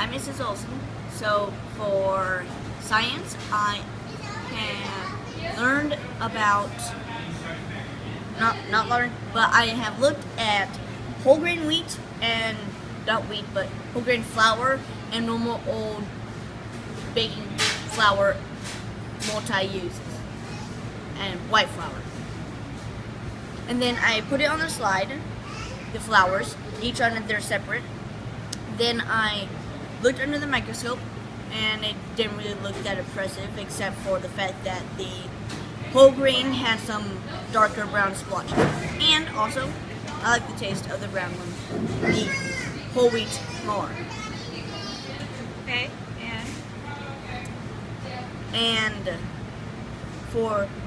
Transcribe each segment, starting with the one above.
I'm Mrs. Olson. So for science, I have learned about, not learned, but I have looked at whole grain wheat and, not wheat, but whole grain flour and normal old baking flour multi-uses and white flour. And then I put it on the slide, the flours, each on their separate. Then I looked under the microscope, and it didn't really look that impressive, except for the fact that the whole grain had some darker brown splotches. And also, I like the taste of the brown one, the whole wheat more. Okay,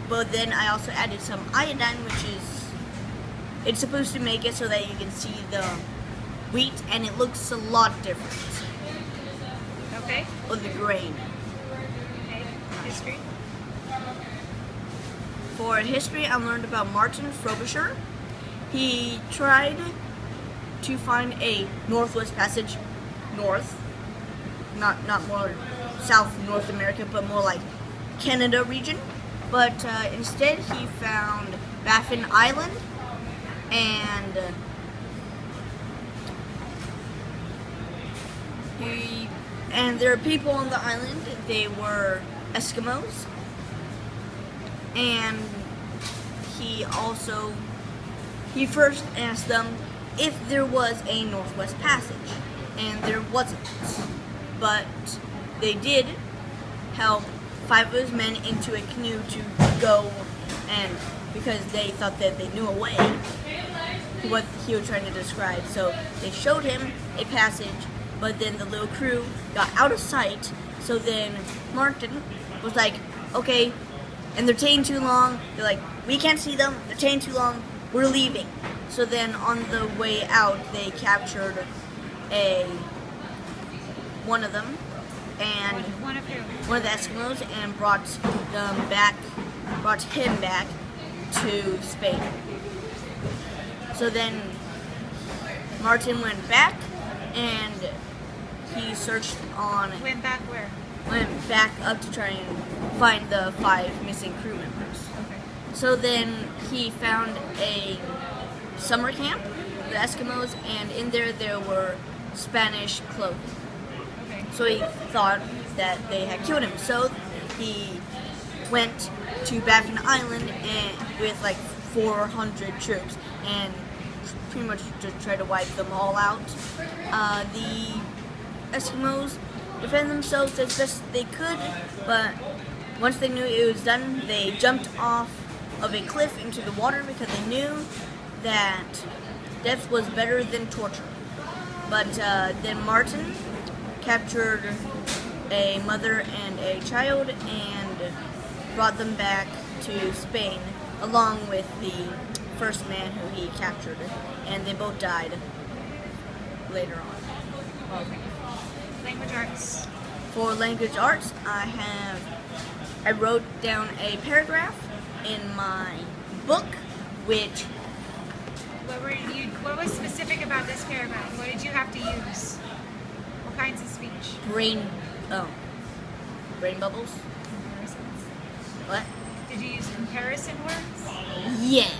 But then I also added some iodine, it's supposed to make it so that you can see the wheat, and it looks a lot different. Okay. With the grain. Okay. History. For history, I learned about Martin Frobisher. He tried to find a Northwest Passage, north, not more South North America, but more like Canada region. But instead, he found Baffin Island, and there are people on the island. They were Eskimos, and he first asked them if there was a Northwest Passage, and there wasn't. But they did help 5 of his men into a canoe to go, and because they thought that they knew a way, what he was trying to describe. So they showed him a passage, but then the little crew got out of sight. So then Martin was like, okay, and they're taking too long. They're like, we can't see them, they're taking too long, we're leaving. So then on the way out, they captured one of them, and One of who? one of the Eskimos, and brought him back to Spain. So then Martin went back, and he searched on. Went back where? Went back up to try and find the 5 missing crew members. Okay. So then he found a summer camp, the Eskimos, and in there were Spanish clothing. Okay. So he thought that they had killed him. So he went to Baffin Island with like 400 troops and pretty much just tried to wipe them all out. The Eskimos defended themselves as best they could, but once they knew it was done, they jumped off of a cliff into the water because they knew that death was better than torture. But then Martin captured a mother and a child and brought them back to Spain along with the first man who he captured, and they both died later on. Okay. Language arts. For language arts, I wrote down a paragraph in my book, which What was specific about this paragraph? What did you have to use? What kinds of speech? brain bubbles. Comparisons. What? Did you use comparison words? Yeah.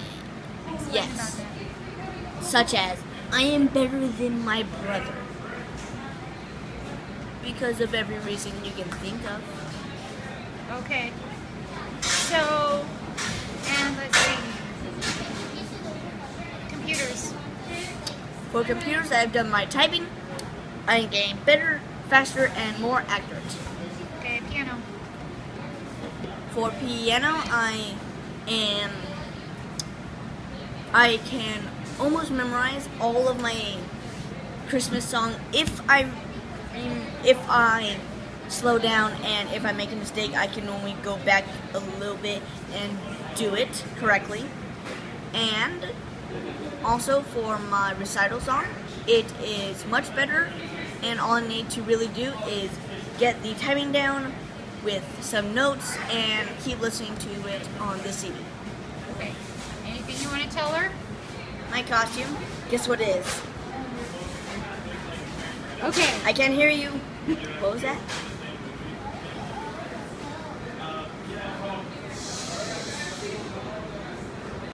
Explain Yes. about that. Such as, I am better than my brother. Because of every reason you can think of. Okay. So, and let's see. Computers. For computers, I've done my typing. I am getting better, faster, and more accurate. Okay, piano. For piano, I can almost memorize all of my Christmas song if I slow down, and if I make a mistake, I can only go back a little bit and do it correctly. And also for my recital song, it is much better, and all I need to really do is get the timing down with some notes and keep listening to it on the CD. Okay. Anything you want to tell her? My costume, guess what it is? Okay. I can't hear you. What was that?